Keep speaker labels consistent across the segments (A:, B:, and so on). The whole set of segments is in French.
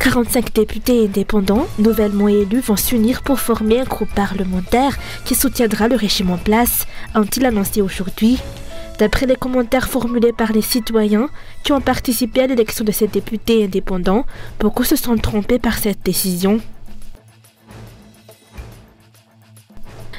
A: 45 députés indépendants, nouvellement élus, vont s'unir pour former un groupe parlementaire qui soutiendra le régime en place, ont-ils annoncé aujourd'hui. D'après les commentaires formulés par les citoyens qui ont participé à l'élection de ces députés indépendants, beaucoup se sont trompés par cette décision.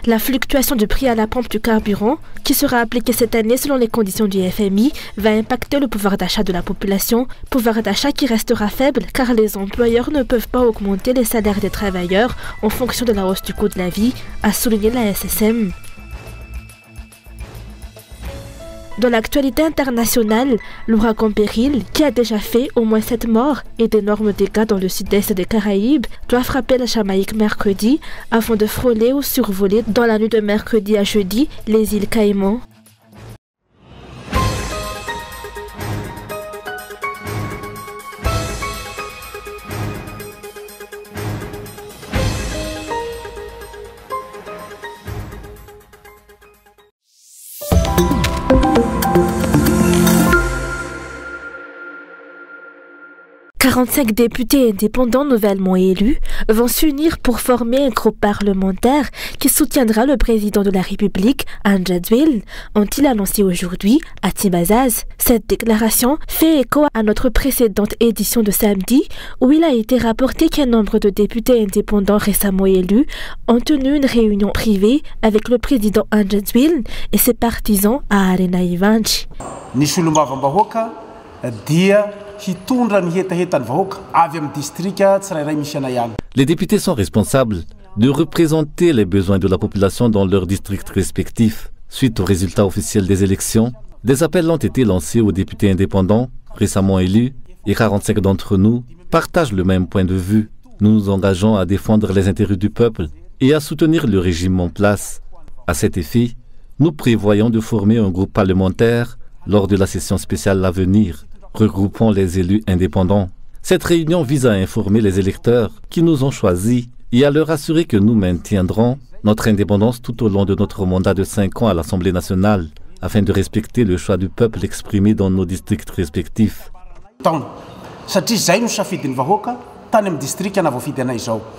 A: La fluctuation du prix à la pompe du carburant, qui sera appliquée cette année selon les conditions du FMI, va impacter le pouvoir d'achat de la population, pouvoir d'achat qui restera faible car les employeurs ne peuvent pas augmenter les salaires des travailleurs en fonction de la hausse du coût de la vie, a souligné la SSM. Dans l'actualité internationale, l'ouragan Beryl, qui a déjà fait au moins 7 morts et d'énormes dégâts dans le sud-est des Caraïbes, doit frapper la Jamaïque mercredi avant de frôler ou survoler dans la nuit de mercredi à jeudi les îles Caïmans. « 45 députés indépendants nouvellement élus vont s'unir pour former un groupe parlementaire qui soutiendra le président de la République, Anjadwil, ont-ils annoncé aujourd'hui à Tibazaz. Cette déclaration fait écho à notre précédente édition de samedi où il a été rapporté qu'un nombre de députés indépendants récemment élus ont tenu une réunion privée avec le président Anjadwil et ses partisans à Arena Ivanchi.
B: Les députés sont responsables de représenter les besoins de la population dans leurs districts respectifs. Suite aux résultats officiels des élections, des appels ont été lancés aux députés indépendants récemment élus et 45 d'entre nous partagent le même point de vue. Nous nous engageons à défendre les intérêts du peuple et à soutenir le régime en place. À cet effet, nous prévoyons de former un groupe parlementaire lors de la session spéciale à venir, regroupant les élus indépendants. Cette réunion vise à informer les électeurs qui nous ont choisis et à leur assurer que nous maintiendrons notre indépendance tout au long de notre mandat de 5 ans à l'Assemblée nationale, afin de respecter le choix du peuple exprimé dans nos districts respectifs.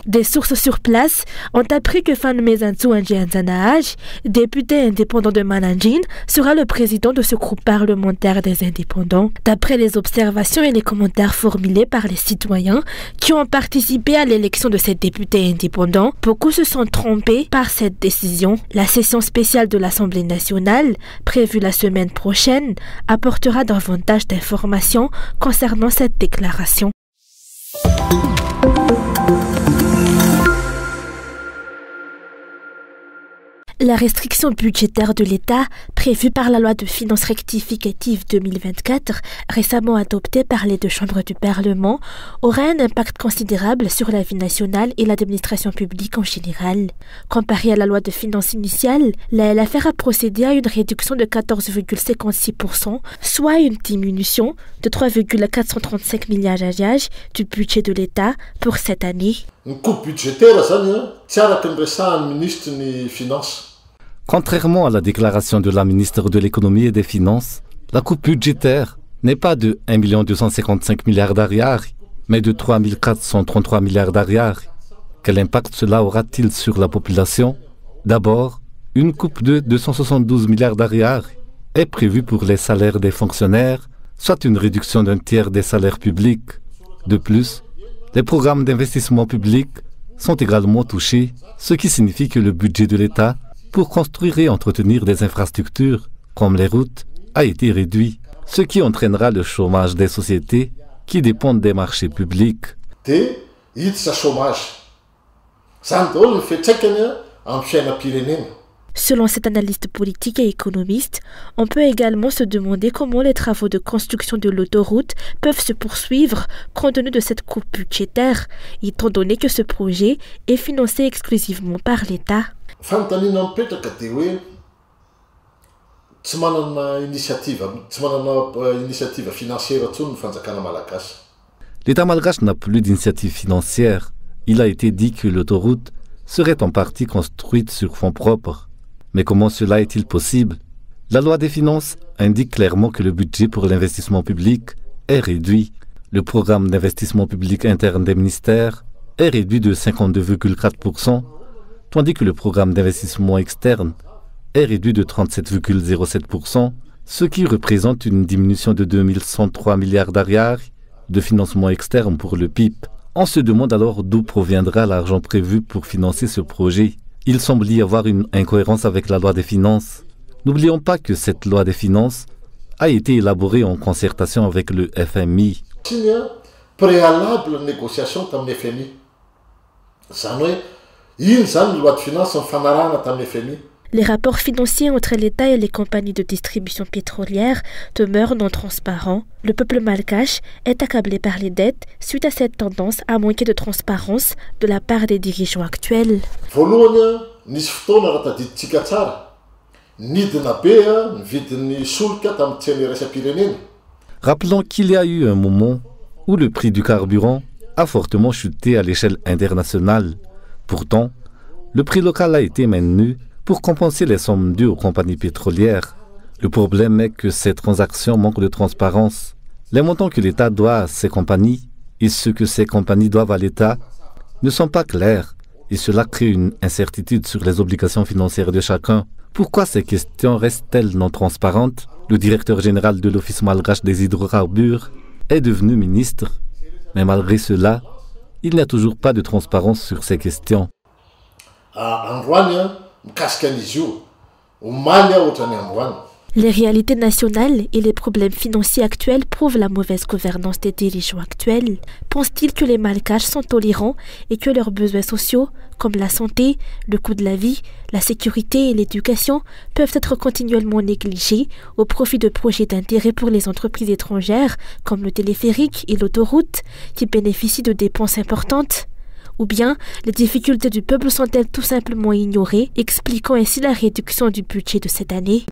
A: Des sources sur place ont appris que Fan Mezantou Anjianzanaaj, député indépendant de Mananjin, sera le président de ce groupe parlementaire des indépendants. D'après les observations et les commentaires formulés par les citoyens qui ont participé à l'élection de ces députés indépendants, beaucoup se sont trompés par cette décision. La session spéciale de l'Assemblée nationale, prévue la semaine prochaine, apportera davantage d'informations concernant cette déclaration. La restriction budgétaire de l'État, prévue par la loi de finances rectificative 2024, récemment adoptée par les deux chambres du Parlement, aura un impact considérable sur la vie nationale et l'administration publique en général. Comparé à la loi de finances initiale, la LFR a procédé à une réduction de 14,56%, soit une diminution de 3,435 milliards d'agages du budget de l'État pour cette année.
C: Une coupe budgétaire, ça, ministre des Finances.
B: Contrairement à la déclaration de la ministre de l'Économie et des Finances, la coupe budgétaire n'est pas de 1 255 milliards d'ariari, mais de 3 433 milliards d'ariari. Quel impact cela aura-t-il sur la population? D'abord, une coupe de 272 milliards d'ariari est prévue pour les salaires des fonctionnaires, soit une réduction d'un tiers des salaires publics. De plus, les programmes d'investissement public sont également touchés, ce qui signifie que le budget de l'État pour construire et entretenir des infrastructures, comme les routes, a été réduit, ce qui entraînera le chômage des sociétés qui dépendent des marchés publics.
A: Selon cet analyste politique et économiste, on peut également se demander comment les travaux de construction de l'autoroute peuvent se poursuivre compte tenu de cette coupe budgétaire, étant donné que ce projet est financé exclusivement par l'État.
B: L'État malgache n'a plus d'initiative financière. Il a été dit que l'autoroute serait en partie construite sur fonds propres. Mais comment cela est-il possible? La loi des finances indique clairement que le budget pour l'investissement public est réduit. Le programme d'investissement public interne des ministères est réduit de 52,4%, tandis que le programme d'investissement externe est réduit de 37,07%, ce qui représente une diminution de 2103 milliards d'ariary de financement externe pour le PIB. On se demande alors d'où proviendra l'argent prévu pour financer ce projet. Il semble y avoir une incohérence avec la loi des finances. N'oublions pas que cette loi des finances a été élaborée en concertation avec le FMI.
C: Préalable négociation tamin'ny FMI. Zany hoe ino zany loi de finances mifanarahana tamin'ny FMI.
A: Les rapports financiers entre l'État et les compagnies de distribution pétrolière demeurent non transparents. Le peuple malgache est accablé par les dettes suite à cette tendance à manquer de transparence de la part des dirigeants actuels.
C: Voalohany nisy fotoana raha tadiditsika tsara. Nidina be ny vidin'ny solika tamin'ny tsena iraisam-pirenena.
B: Rappelons qu'il y a eu un moment où le prix du carburant a fortement chuté à l'échelle internationale. Pourtant, le prix local a été maintenu pour compenser les sommes dues aux compagnies pétrolières. Le problème est que ces transactions manquent de transparence. Les montants que l'État doit à ces compagnies et ce que ces compagnies doivent à l'État ne sont pas clairs et cela crée une incertitude sur les obligations financières de chacun. Pourquoi ces questions restent-elles non transparentes? Le directeur général de l'Office malgache des hydrocarbures est devenu ministre, mais malgré cela, il n'y a toujours pas de transparence sur ces questions.
A: Les réalités nationales et les problèmes financiers actuels prouvent la mauvaise gouvernance des dirigeants actuels. Pensent-ils que les Malgaches sont tolérants et que leurs besoins sociaux, comme la santé, le coût de la vie, la sécurité et l'éducation, peuvent être continuellement négligés au profit de projets d'intérêt pour les entreprises étrangères, comme le téléphérique et l'autoroute, qui bénéficient de dépenses importantes? Ou bien, les difficultés du peuple sont-elles tout simplement ignorées, expliquant ainsi la réduction du budget de cette année?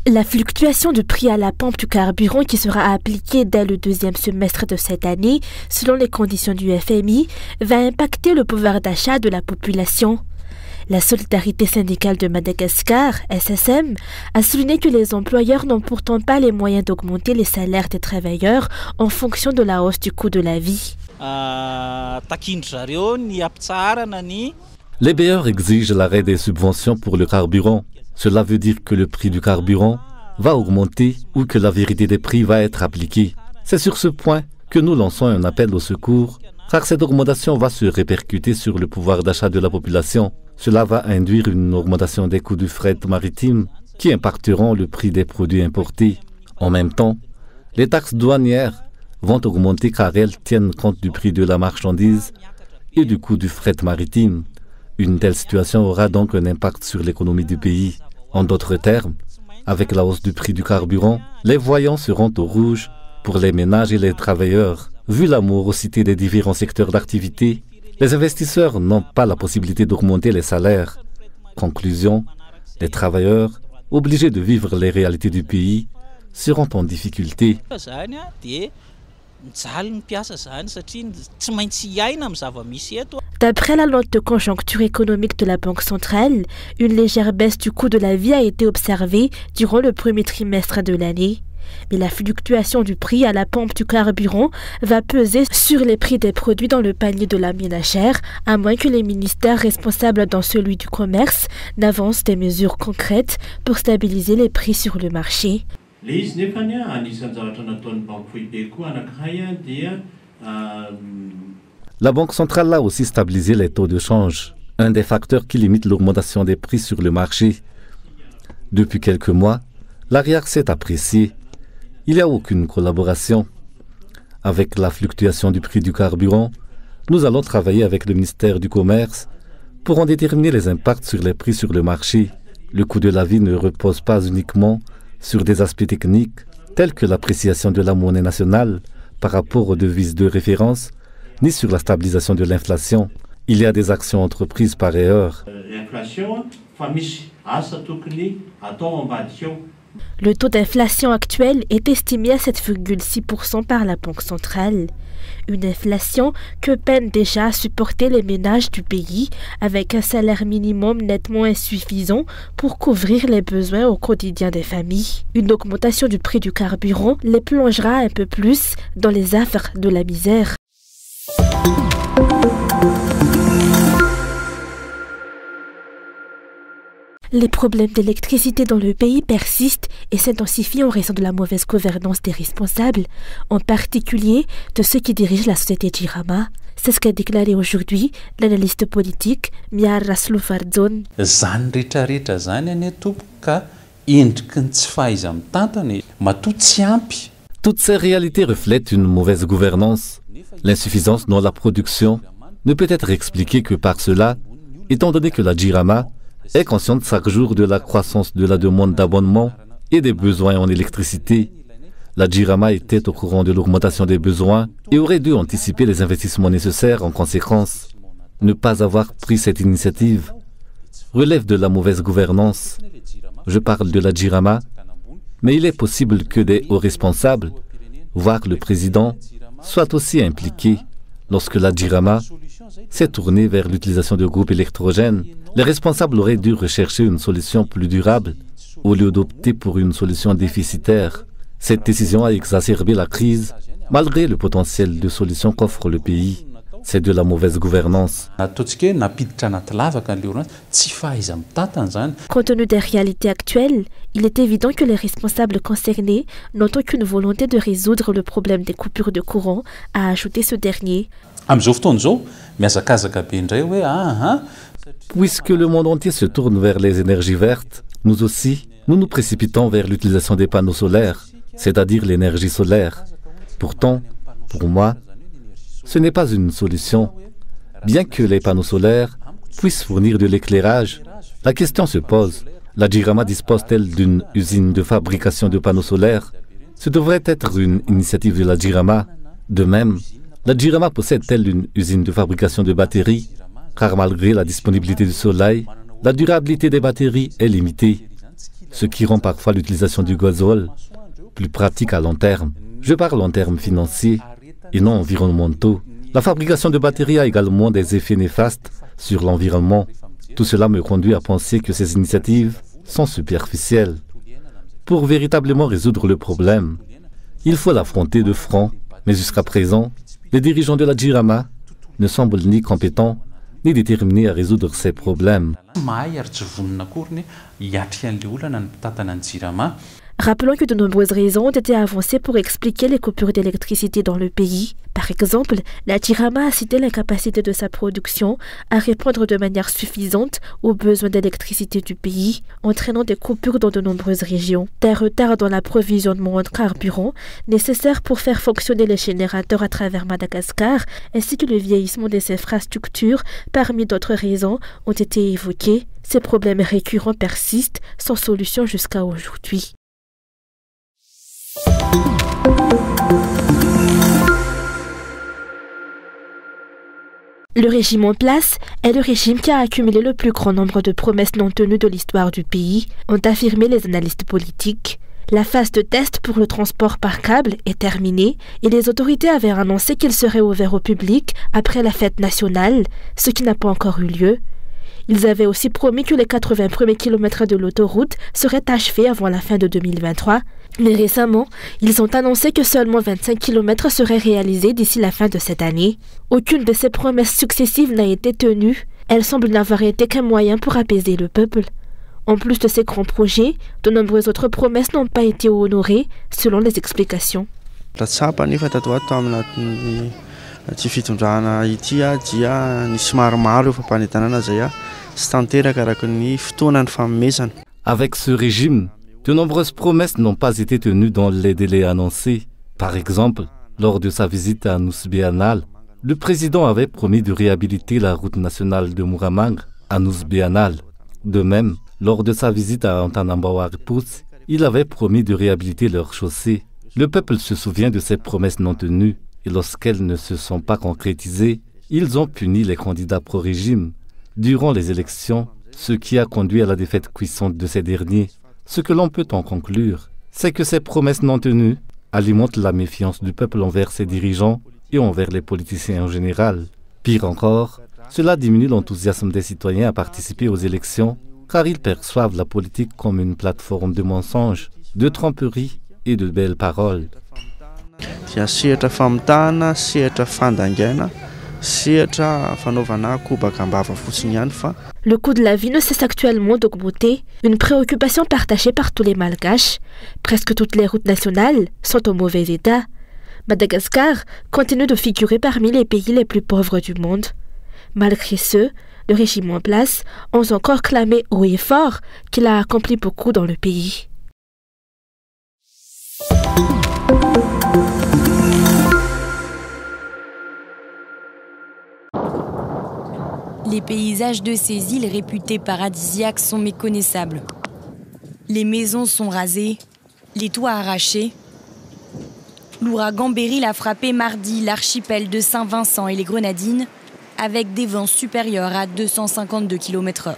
A: La fluctuation du prix à la pompe du carburant qui sera appliquée dès le deuxième semestre de cette année, selon les conditions du FMI, va impacter le pouvoir d'achat de la population. La Solidarité syndicale de Madagascar, SSM, a souligné que les employeurs n'ont pourtant pas les moyens d'augmenter les salaires des travailleurs en fonction de la hausse du coût de la vie.
B: Les bailleurs exigent l'arrêt des subventions pour le carburant. Cela veut dire que le prix du carburant va augmenter ou que la vérité des prix va être appliquée. C'est sur ce point que nous lançons un appel au secours, car cette augmentation va se répercuter sur le pouvoir d'achat de la population. Cela va induire une augmentation des coûts du fret maritime qui impacteront le prix des produits importés. En même temps, les taxes douanières vont augmenter car elles tiennent compte du prix de la marchandise et du coût du fret maritime. Une telle situation aura donc un impact sur l'économie du pays. En d'autres termes, avec la hausse du prix du carburant, les voyants seront au rouge pour les ménages et les travailleurs. Vu la morosité des différents secteurs d'activité, les investisseurs n'ont pas la possibilité d'augmenter les salaires. Conclusion, les travailleurs, obligés de vivre les réalités du pays, seront en difficulté.
A: D'après la note de conjoncture économique de la Banque centrale, une légère baisse du coût de la vie a été observée durant le premier trimestre de l'année. Mais la fluctuation du prix à la pompe du carburant va peser sur les prix des produits dans le panier de la ménagère, à moins que les ministères responsables dans celui du commerce n'avancent des mesures concrètes pour stabiliser les prix sur le marché.
B: La Banque centrale a aussi stabilisé les taux de change, un des facteurs qui limite l'augmentation des prix sur le marché. Depuis quelques mois, l'arrière s'est apprécié. Il n'y a aucune collaboration. Avec la fluctuation du prix du carburant, nous allons travailler avec le ministère du Commerce pour en déterminer les impacts sur les prix sur le marché. Le coût de la vie ne repose pas uniquement sur des aspects techniques tels que l'appréciation de la monnaie nationale par rapport aux devises de référence, ni sur la stabilisation de l'inflation. Il y a des actions entreprises par ailleurs.
A: Le taux d'inflation actuel est estimé à 7,6% par la Banque centrale. Une inflation que peinent déjà à supporter les ménages du pays avec un salaire minimum nettement insuffisant pour couvrir les besoins au quotidien des familles. Une augmentation du prix du carburant les plongera un peu plus dans les affres de la misère. Les problèmes d'électricité dans le pays persistent et s'intensifient en raison de la mauvaise gouvernance des responsables, en particulier de ceux qui dirigent la société Jirama. C'est ce qu'a déclaré aujourd'hui l'analyste politique Miar Rasloufardzon.
B: Toutes ces réalités reflètent une mauvaise gouvernance. L'insuffisance dans la production ne peut être expliquée que par cela, étant donné que la Jirama est consciente chaque jour de la croissance de la demande d'abonnement et des besoins en électricité. La Jirama était au courant de l'augmentation des besoins et aurait dû anticiper les investissements nécessaires en conséquence. Ne pas avoir pris cette initiative relève de la mauvaise gouvernance. Je parle de la Jirama, mais il est possible que des hauts responsables, voire le président, soient aussi impliqués. Lorsque la Jirama s'est tournée vers l'utilisation de groupes électrogènes, les responsables auraient dû rechercher une solution plus durable au lieu d'opter pour une solution déficitaire. Cette décision a exacerbé la crise malgré le potentiel de solution qu'offre le pays. C'est de la mauvaise gouvernance.
A: Compte tenu des réalités actuelles, il est évident que les responsables concernés n'ont aucune volonté de résoudre le problème des coupures de courant, a ajouté ce dernier.
B: Puisque le monde entier se tourne vers les énergies vertes, nous aussi, nous nous précipitons vers l'utilisation des panneaux solaires, c'est-à-dire l'énergie solaire. Pourtant, pour moi, ce n'est pas une solution. Bien que les panneaux solaires puissent fournir de l'éclairage, la question se pose. La Jirama dispose-t-elle d'une usine de fabrication de panneaux solaires? Ce devrait être une initiative de la Jirama. De même, la Jirama possède-t-elle une usine de fabrication de batteries? Car malgré la disponibilité du soleil, la durabilité des batteries est limitée, ce qui rend parfois l'utilisation du gazole plus pratique à long terme. Je parle en termes financiers et non environnementaux. La fabrication de batteries a également des effets néfastes sur l'environnement. Tout cela me conduit à penser que ces initiatives sont superficielles. Pour véritablement résoudre le problème, il faut l'affronter de front, mais jusqu'à présent, les dirigeants de la Jirama ne semblent ni compétents ni déterminés à résoudre ces problèmes.
A: Rappelons que de nombreuses raisons ont été avancées pour expliquer les coupures d'électricité dans le pays. Par exemple, la Jirama a cité l'incapacité de sa production à répondre de manière suffisante aux besoins d'électricité du pays, entraînant des coupures dans de nombreuses régions. Des retards dans l'approvisionnement en carburant nécessaires pour faire fonctionner les générateurs à travers Madagascar, ainsi que le vieillissement des infrastructures, parmi d'autres raisons, ont été évoqués. Ces problèmes récurrents persistent sans solution jusqu'à aujourd'hui. Le régime en place est le régime qui a accumulé le plus grand nombre de promesses non tenues de l'histoire du pays, ont affirmé les analystes politiques. La phase de test pour le transport par câble est terminée et les autorités avaient annoncé qu'il serait ouvert au public après la fête nationale, ce qui n'a pas encore eu lieu. Ils avaient aussi promis que les 80 premiers kilomètres de l'autoroute seraient achevés avant la fin de 2023. Mais récemment, ils ont annoncé que seulement 25 km seraient réalisés d'ici la fin de cette année. Aucune de ces promesses successives n'a été tenue. Elles semblent n'avoir été qu'un moyen pour apaiser le peuple. En plus de ces grands projets, de nombreuses autres promesses n'ont pas été honorées, selon les explications.
B: Avec ce régime, de nombreuses promesses n'ont pas été tenues dans les délais annoncés. Par exemple, lors de sa visite à Nousbianal, le président avait promis de réhabiliter la route nationale de Muramang à Nousbianal. De même, lors de sa visite à Antanambawaripus, il avait promis de réhabiliter leur chaussée. Le peuple se souvient de ces promesses non tenues et lorsqu'elles ne se sont pas concrétisées, ils ont puni les candidats pro-régime durant les élections, ce qui a conduit à la défaite cuissante de ces derniers. Ce que l'on peut en conclure, c'est que ces promesses non tenues alimentent la méfiance du peuple envers ses dirigeants et envers les politiciens en général. Pire encore, cela diminue l'enthousiasme des citoyens à participer aux élections car ils perçoivent la politique comme une plateforme de mensonges, de tromperies et de belles paroles.
A: Le coût de la vie ne cesse actuellement d'augmenter, une préoccupation partagée par tous les Malgaches. Presque toutes les routes nationales sont en mauvais état. Madagascar continue de figurer parmi les pays les plus pauvres du monde. Malgré ce, le régime en place ose encore clamé haut et fort qu'il a accompli beaucoup dans le pays.
D: Les paysages de ces îles réputées paradisiaques sont méconnaissables. Les maisons sont rasées, les toits arrachés. L'ouragan Beryl a frappé mardi l'archipel de Saint-Vincent et les Grenadines avec des vents supérieurs à 252 km/h.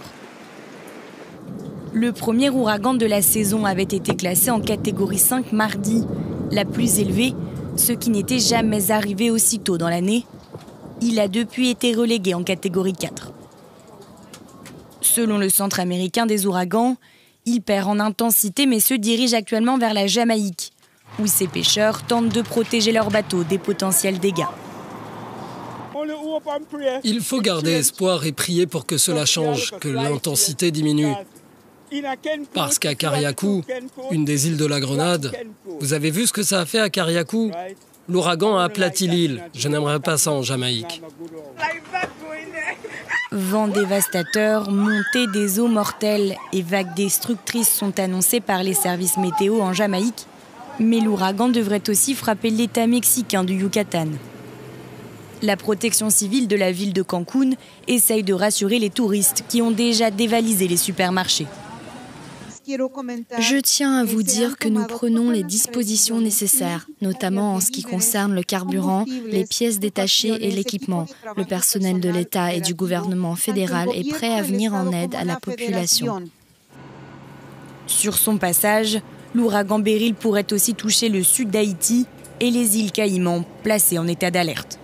D: Le premier ouragan de la saison avait été classé en catégorie 5 mardi, la plus élevée, ce qui n'était jamais arrivé aussi tôt dans l'année. Il a depuis été relégué en catégorie 4. Selon le Centre américain des ouragans, il perd en intensité mais se dirige actuellement vers la Jamaïque, où ces pêcheurs tentent de protéger leurs bateaux des potentiels dégâts.
E: Il faut garder espoir et prier pour que cela change, que l'intensité diminue. Parce qu'à Kariakou, une des îles de la Grenade, vous avez vu ce que ça a fait à Kariakou? L'ouragan a aplati l'île. Je n'aimerais pas ça en Jamaïque.
D: Vent dévastateur, montée des eaux mortelles et vagues destructrices sont annoncées par les services météo en Jamaïque. Mais l'ouragan devrait aussi frapper l'État mexicain du Yucatan. La protection civile de la ville de Cancún essaye de rassurer les touristes qui ont déjà dévalisé les supermarchés.
F: Je tiens à vous dire que nous prenons les dispositions nécessaires, notamment en ce qui concerne le carburant, les pièces détachées et l'équipement. Le personnel de l'État et du gouvernement fédéral est prêt à venir en aide à la population.
D: Sur son passage, l'ouragan Beryl pourrait aussi toucher le sud d'Haïti et les îles Caïmans, placées en état d'alerte.